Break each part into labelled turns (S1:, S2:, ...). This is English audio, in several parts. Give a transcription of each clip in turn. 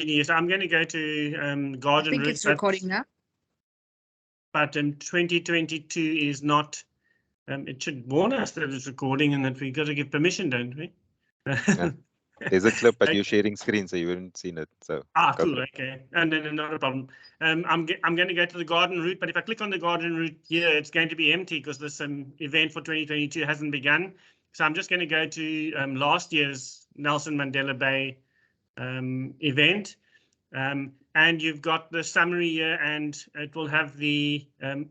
S1: Yes, I'm going to go to garden
S2: I think
S1: route.
S2: it's recording now.
S1: But 2022 is not. It should warn us that it's recording and that we've got to give permission, don't we?
S3: Yeah. There's a clip, but
S1: Okay.
S3: you're sharing screen, so you haven't seen it. So
S1: Cool. Okay, and then not a problem. I'm going to go to the garden route, but if I click on the garden route here, it's going to be empty because this event for 2022 hasn't begun. So I'm just going to go to last year's Nelson Mandela Bay event. And you've got the summary here, and it will have the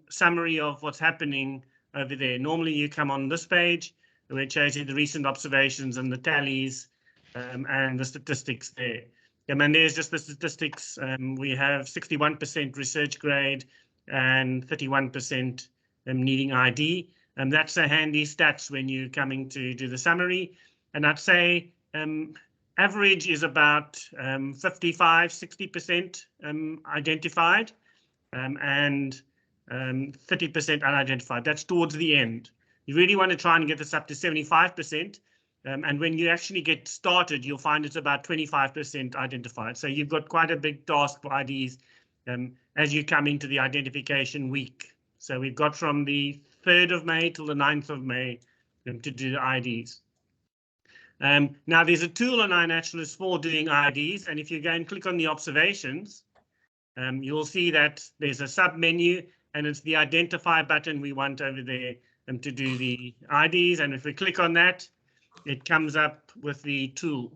S1: summary of what's happening over there. Normally you come on this page where it shows you the recent observations and the tallies and the statistics there. And there's just the statistics. We have 61% research grade and 31% needing ID. And that's a handy stats when you're coming to do the summary. And I'd say average is about 55–60% identified and 30% unidentified. That's towards the end. You really want to try and get this up to 75%. And when you actually get started, you'll find it's about 25% identified. So you've got quite a big task for IDs as you come into the identification week. So we've got from the 3rd of May till the 9th of May to do the IDs. Now there's a tool on iNaturalist for doing IDs, and if you go and click on the observations, you'll see that there's a sub menu, and it's the identify button we want over there to do the IDs. And if we click on that, it comes up with the tool.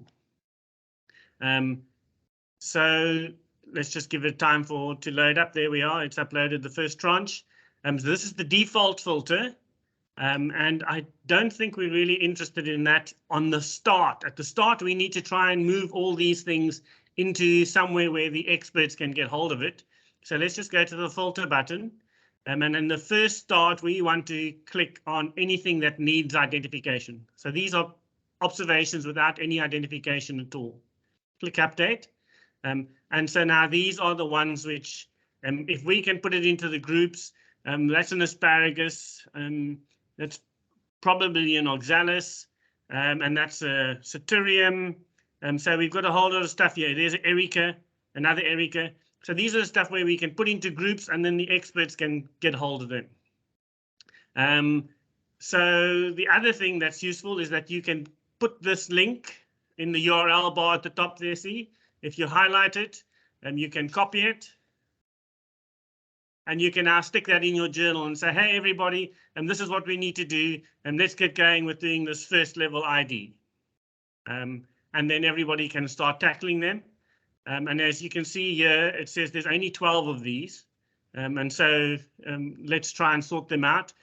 S1: So let's just give it time to load up. There we are. It's uploaded the first tranche. So this is the default filter. And I don't think we're really interested in that on the start. At the start, we need to try and move all these things into somewhere where the experts can get hold of it. So let's just go to the filter button. And in the first start, we want to click on anything that needs identification. So these are observations without any identification at all. Click update. And so now these are the ones which, if we can put it into the groups, that's an asparagus. That's probably an oxalis, and that's a Satyrium. So we've got a whole lot of stuff here. There's an Erica, another Erica. So these are the stuff where we can put into groups and then the experts can get hold of them. So the other thing that's useful is that you can put this link in the URL bar at the top there, see? If you highlight it, you can copy it. And you can now stick that in your journal and say, hey, everybody, and this is what we need to do. And let's get going with doing this first level ID. And then everybody can start tackling them. And as you can see here, it says there's only 12 of these. And so let's try and sort them out.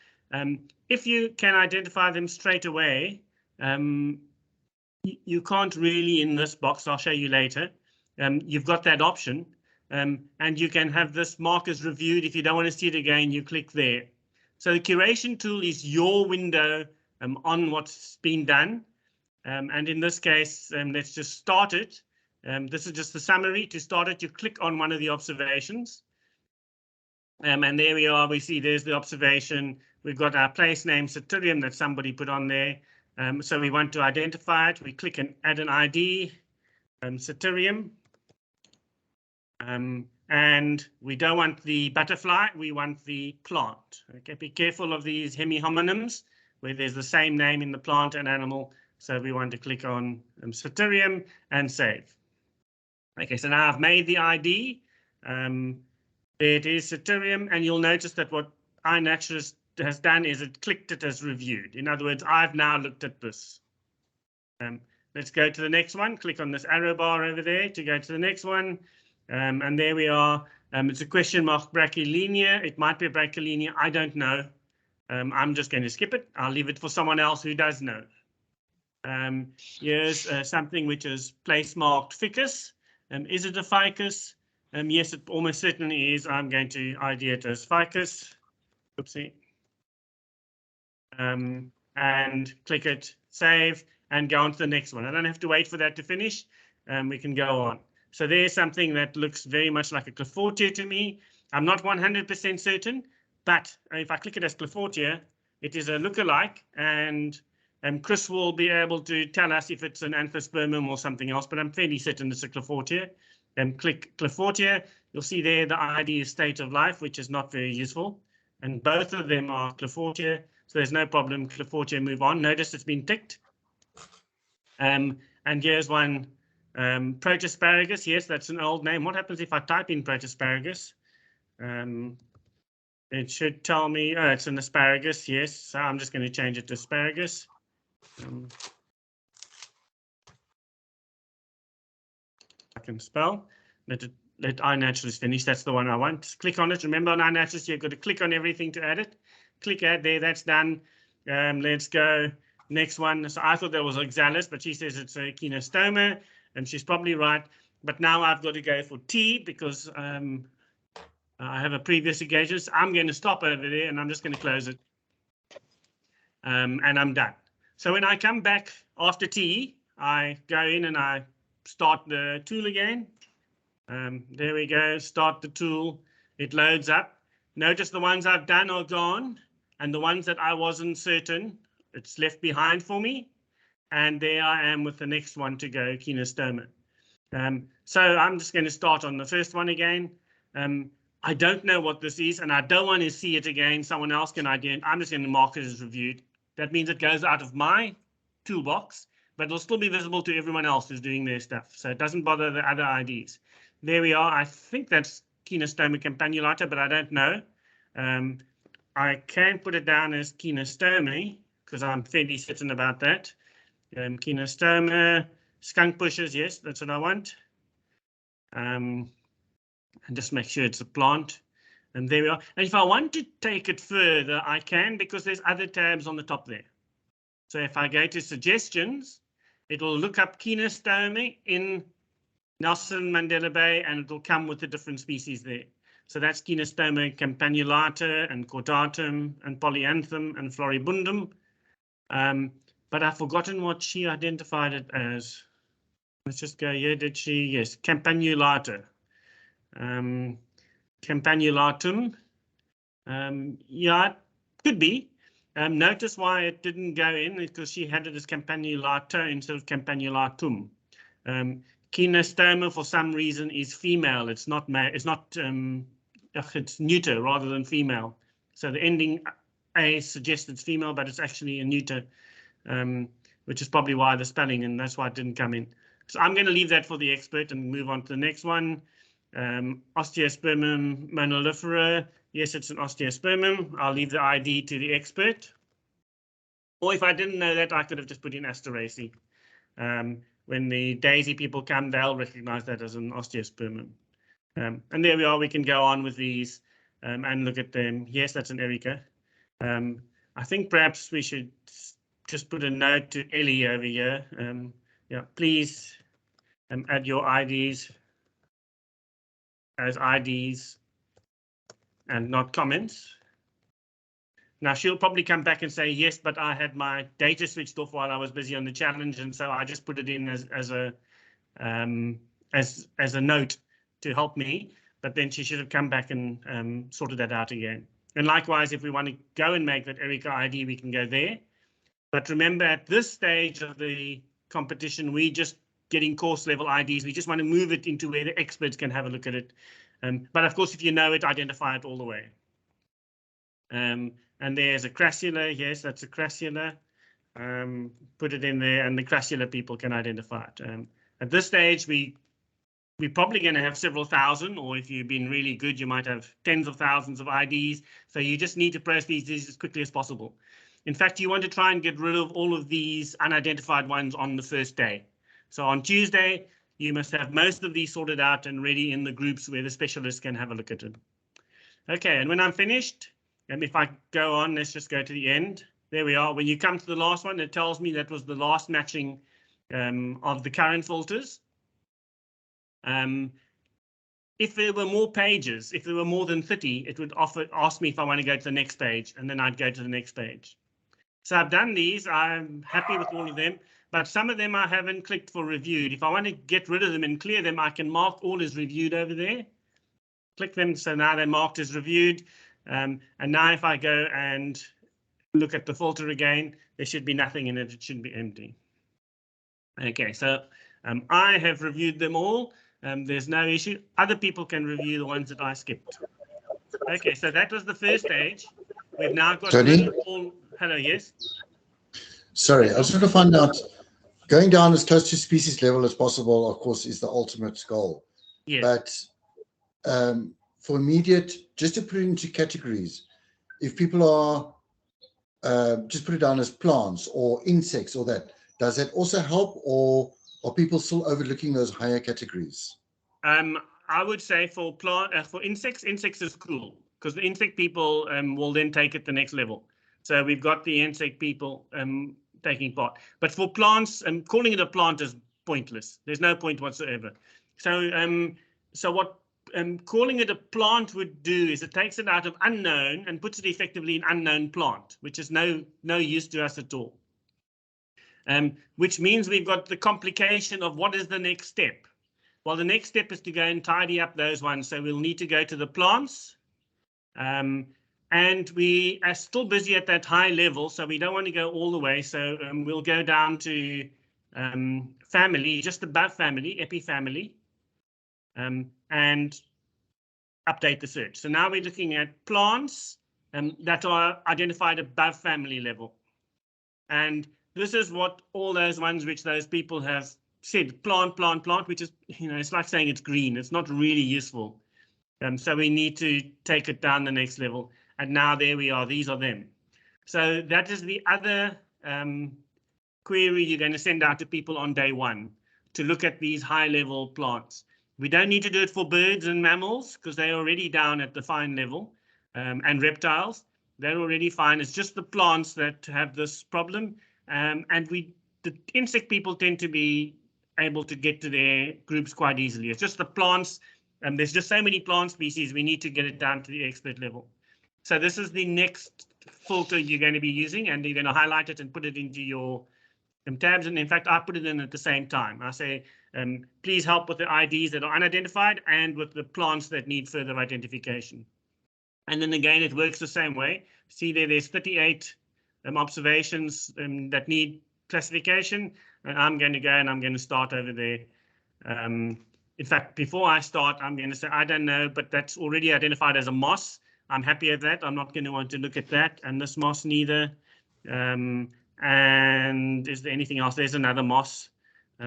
S1: If you can identify them straight away, you can't really in this box. I'll show you later. You've got that option. And you can have this mark as reviewed. If you don't want to see it again, you click there. So the curation tool is your window on what's been done. And in this case, let's just start it. This is just the summary. To start it, you click on one of the observations. And there we are. We see there's the observation. We've got our place name, Satyrium, that somebody put on there. So we want to identify it. We click and add an ID, Satyrium. And we don't want the butterfly, we want the plant. Okay, be careful of these hemihomonyms where there's the same name in the plant and animal. So we want to click on Satyrium and save. Okay, so now I've made the ID. There it is, Satyrium, and you'll notice that what iNaturalist has done is it clicked it as reviewed. In other words, I've now looked at this. Let's go to the next one. Click on this arrow bar over there to go to the next one. And there we are. It's a question mark brachylinear. It might be a brachylinear. I don't know. I'm just going to skip it. I'll leave it for someone else who does know. Here's something which is place marked ficus. Is it a ficus? Yes, it almost certainly is. I'm going to ID it as ficus. Oopsie. And click it, save, and go on to the next one. I don't have to wait for that to finish. We can go on. So there's something that looks very much like a Clifortia to me. I'm not 100% certain, but if I click it as Clifortia, it is a lookalike, and Chris will be able to tell us if it's an anthospermum or something else, but I'm fairly certain it's a Clifortia. Click Clifortia, you'll see there the ID is state of life, which is not very useful. And both of them are Clifortia, so there's no problem. Clifortia, move on. Notice it's been ticked. And here's one, Protosparagus. Yes, that's an old name. What happens if I type in Protosparagus? It should tell me, oh, it's an asparagus. Yes, so I'm just going to change it to asparagus. I can spell. Let iNaturalist finish. That's the one I want. Click on it. Remember on iNaturalist, you've got to click on everything to add it. Click add there. That's done. Let's go. Next one. So I thought that was oxalis, but she says it's a kinostoma, and she's probably right. But now I've got to go for T because I have a previous engagement. So I'm going to stop over there, and I'm just going to close it. And I'm done. So when I come back after T, I go in and I start the tool again. There we go. Start the tool. It loads up. Notice the ones I've done are gone, and the ones that I wasn't certain, it's left behind for me. And there I am with the next one to go, kinostoma. So I'm just going to start on the first one again. I don't know what this is, and I don't want to see it again. Someone else can identify. I'm just going to mark it as reviewed. That means it goes out of my toolbox, but it'll still be visible to everyone else who's doing their stuff. So it doesn't bother the other IDs. There we are. I think that's kinostoma campanulata, but I don't know. I can put it down as kinostoma because I'm fairly certain about that. Kinostoma, skunk bushes, yes, that's what I want. And just make sure it's a plant. And there we are. And if I want to take it further, I can, because there's other tabs on the top there. So if I go to suggestions, it will look up kinostoma in Nelson Mandela Bay, and it will come with the different species there. So that's kinostoma campanulata and cordatum and polyanthum and floribundum. But I've forgotten what she identified it as. Let's just go here. Did she? Yes, campanulata. Campanulatum. Yeah, it could be. Notice why it didn't go in, because she had it as campanulata instead of campanulatum. Kinostoma, for some reason, is female. It's not male. It's not. It's neuter rather than female. So the ending A suggests it's female, but it's actually a neuter, which is probably why the spelling, and that's why it didn't come in. So I'm going to leave that for the expert and move on to the next one. Osteospermum monolifera. Yes, it's an osteospermum. I'll leave the ID to the expert. Or if I didn't know that, I could have just put in Asteraceae. When the daisy people come, they'll recognize that as an osteospermum. And there we are. We can go on with these and look at them. Yes, that's an Erica. I think perhaps we should just put a note to Ellie over here. Yeah, please add your IDs as IDs and not comments. Now she'll probably come back and say, yes, but I had my data switched off while I was busy on the challenge, and so I just put it in as a note to help me. But then she should have come back and sorted that out again. And likewise, if we want to go and make that Erica ID, we can go there. But remember, at this stage of the competition, we just getting course level IDs. We just want to move it into where the experts can have a look at it. But of course, if you know it, identify it all the way. And there's a crassula. Yes, that's a crassula. Put it in there, and the crassula people can identify it. At this stage, we're probably going to have several thousand, or if you've been really good, you might have tens of thousands of IDs. So you just need to process these as quickly as possible. In fact, you want to try and get rid of all of these unidentified ones on the first day. So on Tuesday, you must have most of these sorted out and ready in the groups where the specialists can have a look at it. Okay, and when I'm finished, and if I go on, let's just go to the end. There we are. When you come to the last one, it tells me that was the last matching of the current filters. If there were more pages, if there were more than 30, it would ask me if I want to go to the next page, and then I'd go to the next page. So I've done these. I'm happy with all of them, but some of them I haven't clicked for reviewed. If I want to get rid of them and clear them, I can mark all as reviewed over there. Click them, so now they're marked as reviewed. And now if I go and look at the filter again. There should be nothing in it. It should be empty. Okay, so I have reviewed them all. There's no issue. Other people can review the ones that I skipped. Okay, so that was the first stage. We've now got
S2: Tony?
S1: all. Hello, yes.
S2: Sorry, I just want to find out, going down as close to species level as possible, of course, is the ultimate goal.
S1: Yes.
S2: But for immediate, just to put it into categories, if people are, just put it down as plants or insects or that, does that also help, or are people still overlooking those higher categories?
S1: I would say for insects is cool, because the insect people will then take it the next level. So we've got the insect people taking part. But for plants, calling it a plant is pointless. There's no point whatsoever. So what calling it a plant would do is it takes it out of unknown and puts it effectively in unknown plant, which is no use to us at all. Which means we've got the complication of what is the next step. Well, the next step is to go and tidy up those ones. So we'll need to go to the plants. And we are still busy at that high level, so we don't want to go all the way. So we'll go down to family, just above family, epifamily, and update the search. So now we're looking at plants that are identified above family level. And this is what all those ones which those people have said, plant, which is, it's like saying it's green. It's not really useful. So we need to take it down the next level. And now there we are. These are them. So that is the other query you're going to send out to people on day one, to look at these high level plants. We don't need to do it for birds and mammals because they're already down at the fine level, and reptiles. They're already fine. It's just the plants that have this problem. And the insect people tend to be able to get to their groups quite easily. It's just the plants. There's just so many plant species. We need to get it down to the expert level. So this is the next filter you're going to be using, and you're going to highlight it and put it into your tabs. And in fact, I put it in at the same time. I say, please help with the IDs that are unidentified and with the plants that need further identification. And then again, it works the same way. See there's 38 observations that need classification. And I'm going to go and I'm going to start over there. In fact, before I start, I'm going to say, I don't know, but that's already identified as a moss. I'm happy with that. I'm not going to want to look at that. And this moss neither. And is there anything else? There's another moss.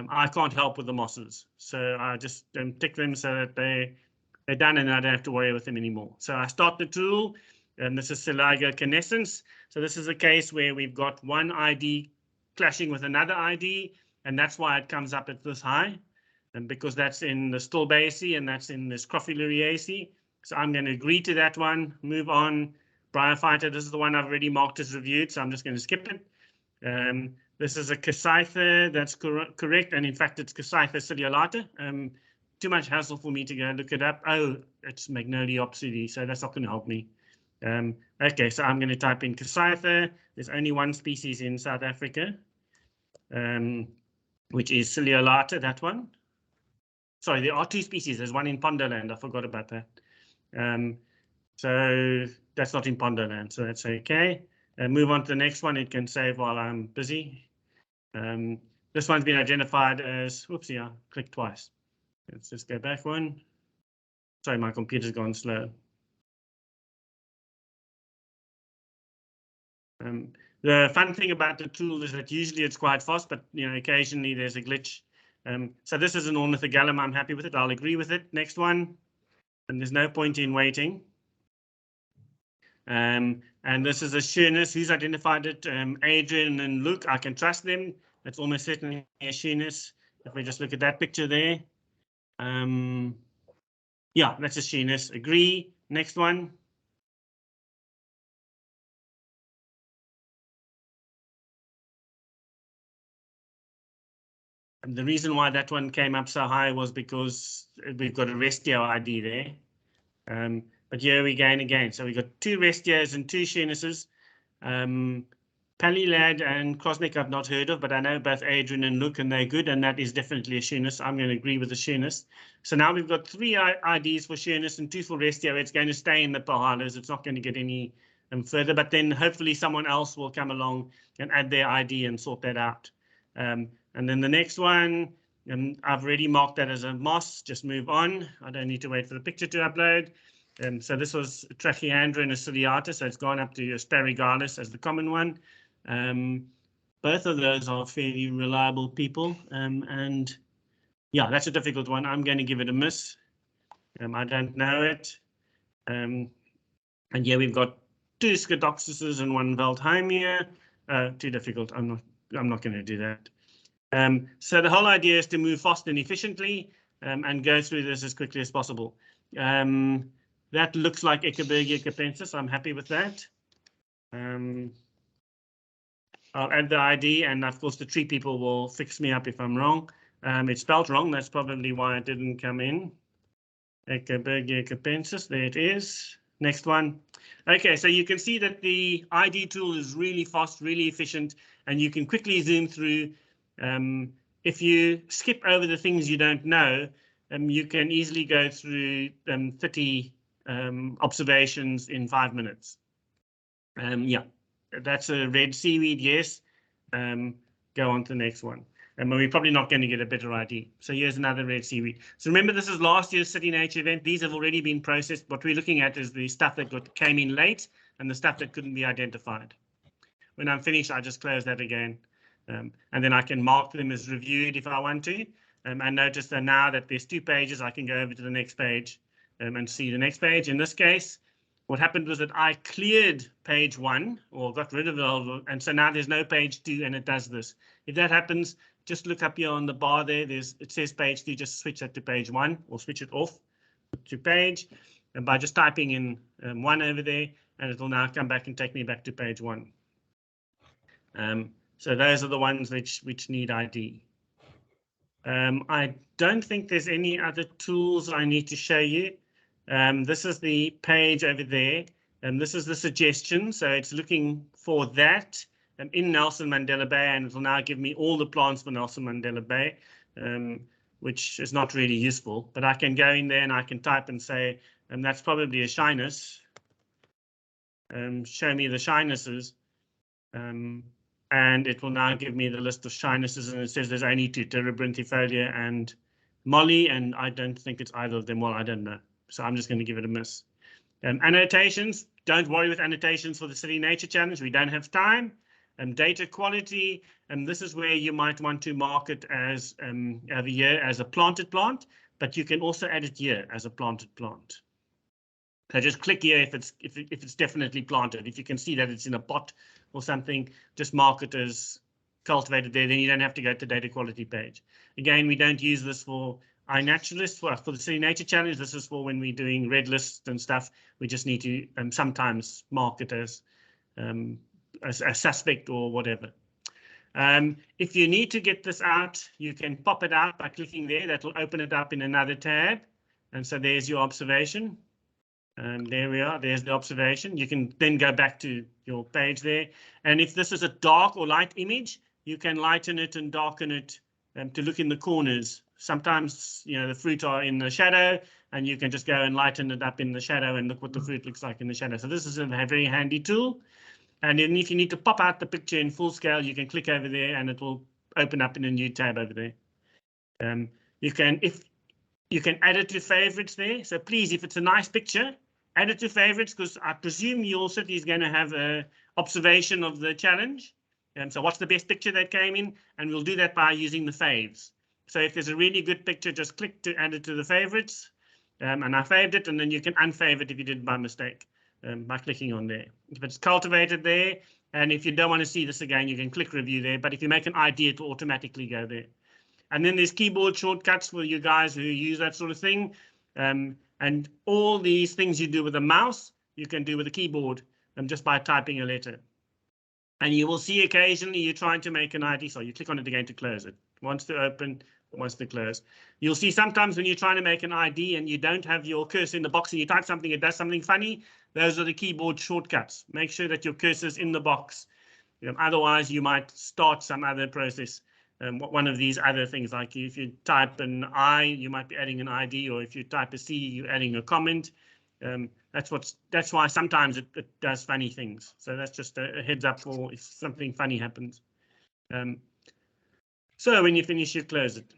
S1: I can't help with the mosses. So I just tick them so that they're done and I don't have to worry with them anymore. So I start the tool, and this is Siligocanescens. So this is a case where we've got one ID clashing with another ID, and that's why it comes up at this high, and because that's in the Stolbaceae and that's in this Crophiluriaceae. So I'm going to agree to that one, move on. Bryophyta, this is the one I've already marked as reviewed, so I'm just going to skip it. This is a Cassytha, that's correct, and in fact it's Cassytha ciliolata. Too much hassle for me to go look it up. Oh, it's Magnoliopsidae, so that's not going to help me. Okay, so I'm going to type in Cassytha. There's only one species in South Africa, which is ciliolata, that one. Sorry, there are two species. There's one in Pondoland. I forgot about that. So that's not in Pondoland, so that's okay. Move on to the next one. It can save while I'm busy. This one's been identified as, whoopsie, I clicked twice. Let's just go back one. Sorry, my computer's gone slow. The fun thing about the tool is that usually it's quite fast, but occasionally there's a glitch. So this is an Ornithogallum. I'm happy with it. I'll agree with it. Next one. And there's no point in waiting. And this is a Sheerness. Who's identified it? Adrian and Luke. I can trust them. That's almost certainly a Sheerness. If we just look at that picture there. Yeah, that's a Sheerness. Agree. Next one. And the reason why that one came up so high was because we've got a Restio ID there. But here we go again. So we've got two Restios and two Sheernesses. Palilad and Cosmic I've not heard of, but I know both Adrian and Luke, and they're good, and that is definitely a Sheerness. I'm going to agree with the Sheerness. So now we've got three IDs for Sheerness and two for Restio. It's going to stay in the Pahalas. It's not going to get any further, but then hopefully someone else will come along and add their ID and sort that out. And then the next one, I've already marked that as a moss, just move on. I don't need to wait for the picture to upload. So this was Trachyandra and a ciliata, so it's gone up to asparagus as the common one. Both of those are fairly reliable people, and yeah, that's a difficult one. I'm going to give it a miss. I don't know it. And yeah, we've got 2 Scotoxuses and 1 Waldheimia. Too difficult. I'm not going to do that. So the whole idea is to move fast and efficiently and go through this as quickly as possible. That looks like Eckerbergia capensis. I'm happy with that. I'll add the ID, and of course the tree people will fix me up if I'm wrong. It's spelled wrong. That's probably why it didn't come in. Eckerbergia capensis. There it is. Next one. Okay, so you can see that the ID tool is really fast, really efficient, and you can quickly zoom through. If you skip over the things you don't know, you can easily go through 30 observations in 5 minutes. Yeah, that's a red seaweed, yes. Go on to the next one. And we're probably not going to get a better ID. So here's another red seaweed. So remember, this is last year's City Nature event. These have already been processed. What we're looking at is the stuff that came in late and the stuff that couldn't be identified. When I'm finished, I just close that again. And then I can mark them as reviewed if I want to. And notice that now that there's 2 pages, I can go over to the next page and see the next page. In this case, what happened was that I cleared page 1 or got rid of it. And so now there's no page 2 and it does this. If that happens, just look up here on the bar there. It says page 2, just switch that to page 1 or switch it off to page. And by just typing in 1 over there, and it will now come back and take me back to page 1. So those are the ones which need ID. I don't think there's any other tools I need to show you. This is the page over there, and this is the suggestion. So it's looking for that in Nelson Mandela Bay, and it will now give me all the plants for Nelson Mandela Bay, which is not really useful. But I can go in there and I can type and say, that's probably a shyness. Show me the shynesses. And it will now give me the list of shynesses, and it says there's only 2, terebinthifolia and molly, and I don't think it's either of them. Well, I don't know. So I'm just going to give it a miss. Annotations, don't worry with annotations for the City Nature Challenge. We don't have time. Data quality, and this is where you might want to mark it as over here as a planted plant, but you can also add it here as a planted plant. So just click here if it's definitely planted. If you can see that it's in a pot or something, just mark it as cultivated there. Then you don't have to go to the data quality page. Again, we don't use this for iNaturalist for the City Nature Challenge. This is for when we're doing red lists and stuff. We just need to sometimes mark it as a suspect or whatever. If you need to get this out, you can pop it out by clicking there. That will open it up in another tab. And so there's your observation. There we are. There's the observation. You can then go back to your page there. And if this is a dark or light image, you can lighten it and darken it to look in the corners. Sometimes, the fruit are in the shadow, and you can just go and lighten it up in the shadow and look what the fruit looks like in the shadow. So this is a very handy tool. And then if you need to pop out the picture in full scale, you can click over there and it will open up in a new tab over there. You can add it to favorites there. So please, if it's a nice picture, add it to favorites, because I presume your city is going to have an observation of the challenge. So what's the best picture that came in? And we'll do that by using the faves. So if there's a really good picture, just click to add it to the favorites. And I faved it, and then you can unfave it if you did by mistake by clicking on there. If it's cultivated there, and if you don't want to see this again, you can click review there. But if you make an ID, it will automatically go there. And then there's keyboard shortcuts for you guys who use that sort of thing. And all these things you do with a mouse, you can do with a keyboard just by typing a letter. And you will see occasionally you're trying to make an ID. So you click on it again to close it. Wants to open, wants to close. You'll see sometimes when you're trying to make an ID and you don't have your cursor in the box and you type something, it does something funny. Those are the keyboard shortcuts. Make sure that your cursor's in the box. Otherwise, you might start some other process. One of these other things, like if you type an I, you might be adding an ID, or if you type a C, you're adding a comment. That's why sometimes it does funny things. So that's just a heads up for if something funny happens. So when you finish, you close it.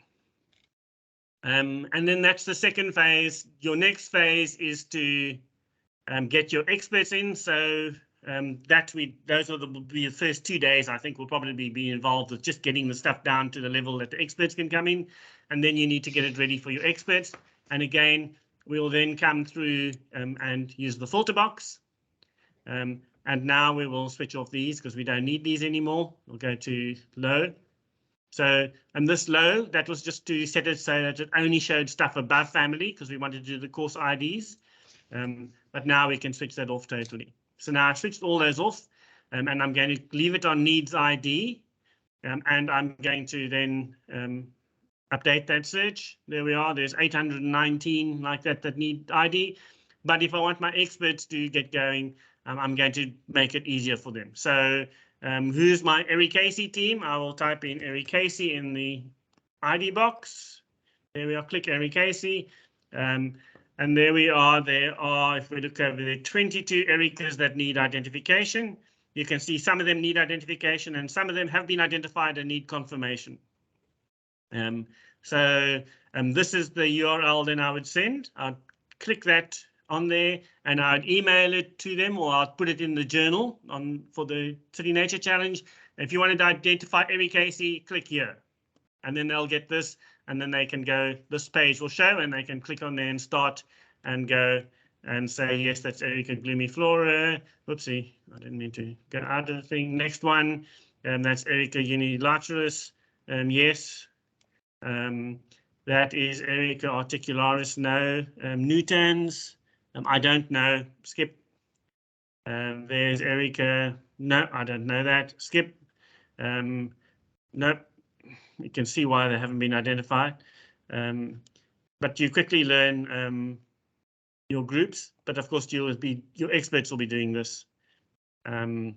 S1: And then that's the second phase. Your next phase is to get your experts in. So those will be the first 2 days. I think we'll probably be involved with just getting the stuff down to the level that the experts can come in, and then you need to get it ready for your experts. And again, we'll then come through and use the filter box. And now we will switch off these because we don't need these anymore. We'll go to low. So, and this low, that was just to set it so that it only showed stuff above family because we wanted to do the course IDs. But now we can switch that off totally. So now I've switched all those off, and I'm going to leave it on needs ID, and I'm going to then update that search. There we are. There's 819 like that need ID. But if I want my experts to get going, I'm going to make it easier for them. So who's my Eric Casey team? I will type in Eric Casey in the ID box. There we are. Click Eric Casey. And there we are. There are, if we look over there, 22 Ericas that need identification. You can see some of them need identification and some of them have been identified and need confirmation. So this is the URL then I would send. I'd click that on there and I'd email it to them, or I'd put it in the journal for the City Nature Challenge. If you wanted to identify Eric Casey, click here. And then they'll get this, and then they can go, this page will show, and they can click on there and start and go and say, yes, that's Erica Gloomy Flora. Whoopsie, I didn't mean to go out of the thing. Next one, that's Erica Unilateralus. Yes. That is Erica Articularis. No. Newtons. I don't know. Skip. There's Erica. No, I don't know that. Skip. Nope. You can see why they haven't been identified. But you quickly learn your groups. But of course, your experts will be doing this. And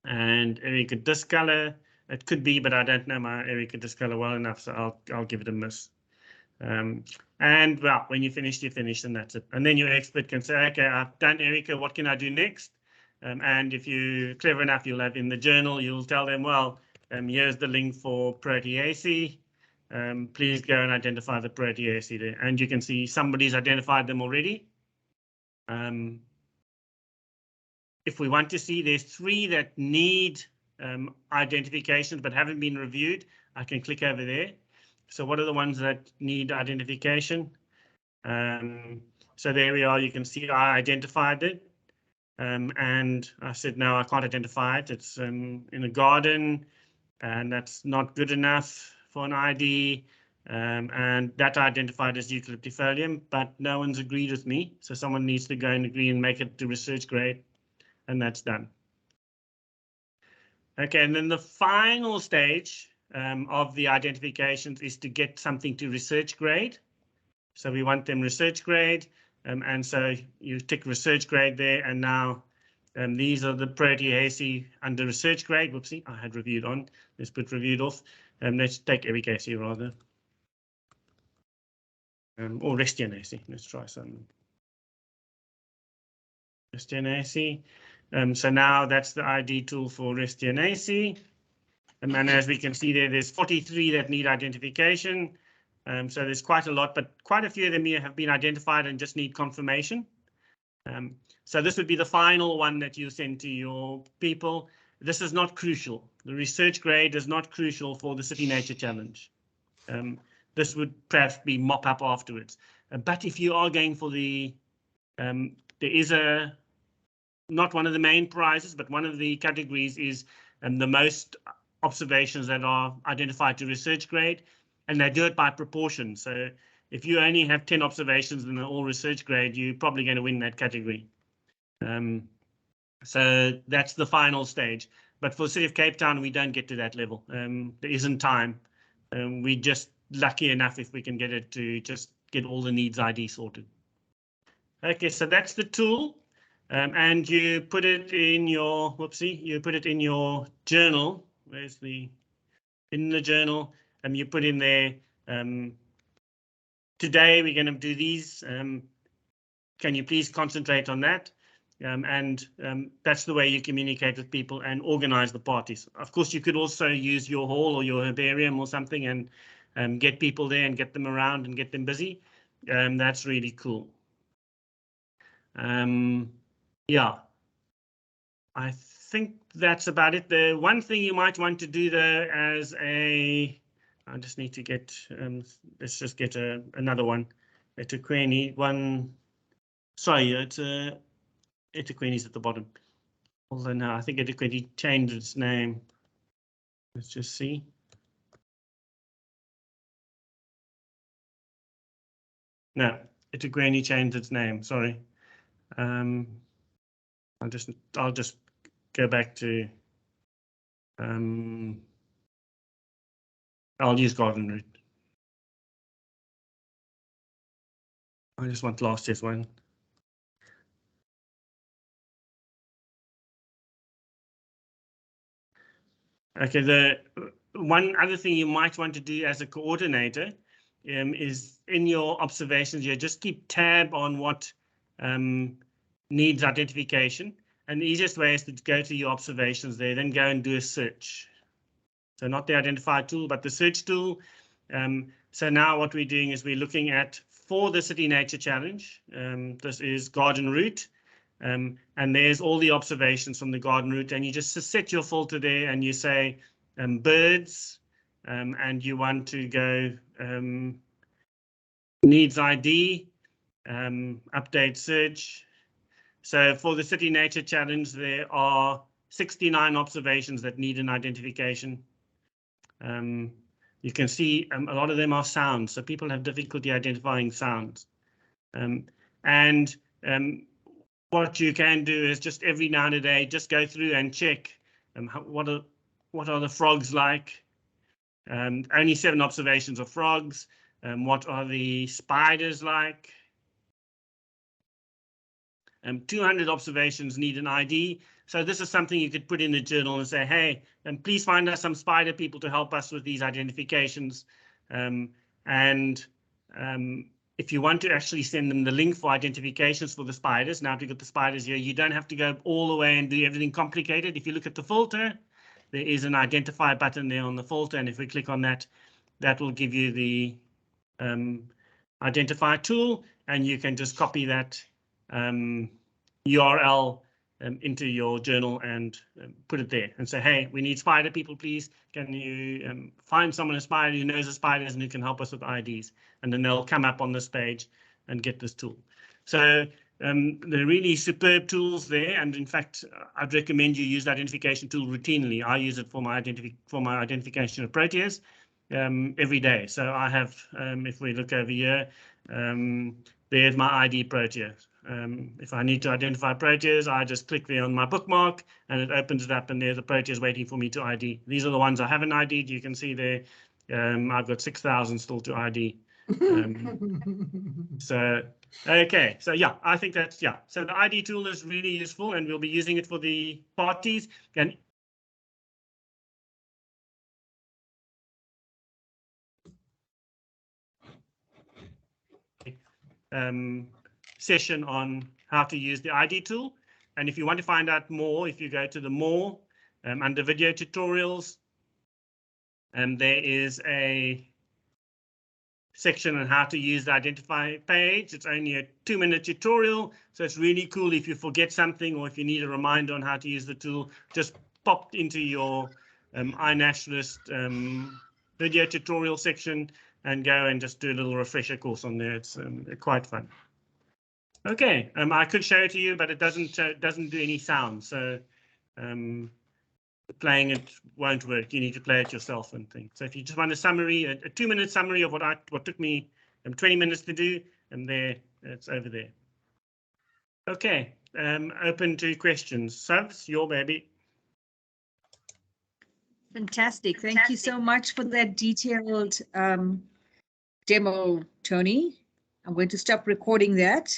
S1: Erica Discolor. It could be, but I don't know my Erica Discolor well enough, so I'll give it a miss. And well, when you finish, and that's it. And then your expert can say, okay, I've done Erica, what can I do next? And if you're clever enough, you'll have in the journal, you'll tell them, well, here's the link for Proteaceae. Please go and identify the Proteaceae there. And you can see somebody's identified them already. If we want to see, there's 3 that need identifications but haven't been reviewed. I can click over there. So what are the ones that need identification? So there we are. You can see I identified it. And I said, no, I can't identify it. It's in a garden, and that's not good enough for an ID. And that I identified as Eucalyptifolium, but no one's agreed with me. So someone needs to go and agree and make it to research grade, and that's done. Okay, and then the final stage of the identifications is to get something to research grade. So we want them research grade, and so you tick research grade there, and now these are the Proteaceae under research grade. Whoopsie, I had reviewed on. Let's put reviewed off. Let's take Eric Casey rather. Or Restianaceae. Let's try some. Restianaceae. So now that's the ID tool for Restianaceae. And as we can see there, there's 43 that need identification. So there's quite a lot, but quite a few of them here have been identified and just need confirmation. So this would be the final one that you send to your people. This is not crucial. The research grade is not crucial for the City Nature Challenge. This would perhaps be mop up afterwards. But if you are going for the, there is not one of the main prizes, but one of the categories is the most observations that are identified to research grade, and they do it by proportion. So if you only have 10 observations and they're all research grade, you're probably going to win that category. So that's the final stage. But for the City of Cape Town, we don't get to that level. There isn't time. We're just lucky enough if we can get it to just get all the needs ID sorted. Okay, so that's the tool. And you put it in your, whoopsie, you put it in your journal. Where's the, in the journal, you put in there, today we're going to do these can you please concentrate on that? And that's the way you communicate with people and organize the parties. Of course, you could also use your hall or your herbarium or something and get people there and get them around and get them busy. That's really cool. Yeah, I think that's about it. The one thing you might want to do though, as a, I just need to get, let's just get another one. Etiquette one. Sorry, it's Etiquette's at the bottom. Although no, I think Etiquette changed its name. Let's just see. No, Etiquette changed its name. Sorry. I'll just go back to. I'll use Garden Route. I just want last year's one. Okay, the one other thing you might want to do as a coordinator is in your observations, you just keep tab on what needs identification. And the easiest way is to go to your observations there, then go and do a search. So not the identify tool, but the search tool. So now what we're doing is we're looking at for the City Nature Challenge. This is Garden Route. And there's all the observations from the garden route, and you just set your filter there and you say birds, and you want to go needs ID, update search. So for the City Nature Challenge, there are 69 observations that need an identification. You can see a lot of them are sounds, so people have difficulty identifying sounds. What you can do is just every now and then just go through and check what are the frogs like. Only 7 observations of frogs. What are the spiders like? 200 observations need an ID. So this is something you could put in the journal and say, hey, please find us some spider people to help us with these identifications. If you want to actually send them the link for identifications for the spiders, now if you've got the spiders here, you don't have to go all the way and do everything complicated. If you look at the filter, there is an identify button there on the filter, and if we click on that, that will give you the identify tool, and you can just copy that URL into your journal and put it there and say, hey, we need spider people, please. Can you find someone, a spider who knows the spiders and who can help us with IDs? And then they'll come up on this page and get this tool. So they're really superb tools there. And in fact, I'd recommend you use the identification tool routinely. I use it for my identification of proteas every day. So I have, if we look over here, there's my ID protea. If I need to identify proteas, I just click there on my bookmark and it opens it up, and there's the proteas waiting for me to ID. These are the ones I haven't ID'd. You can see there, I've got 6,000 still to ID. So, okay, so yeah, I think that's, yeah. So the ID tool is really useful, and we'll be using it for the parties. And session on how to use the ID tool. And if you want to find out more, if you go to the more under video tutorials, and there is a section on how to use the identify page. It's only a 2-minute tutorial, so it's really cool if you forget something or if you need a reminder on how to use the tool, just pop into your iNaturalist video tutorial section and go and just do a little refresher course on there. It's quite fun. Okay, I could show it to you, but it doesn't do any sound, so playing it won't work. You need to play it yourself and things. So if you just want a summary, a 2-minute summary of what took me 20 minutes to do, and there it's over there. Okay, open to questions. Subs, your baby.
S4: Fantastic. Thank you so much for that detailed demo, Tony. I'm going to stop recording that.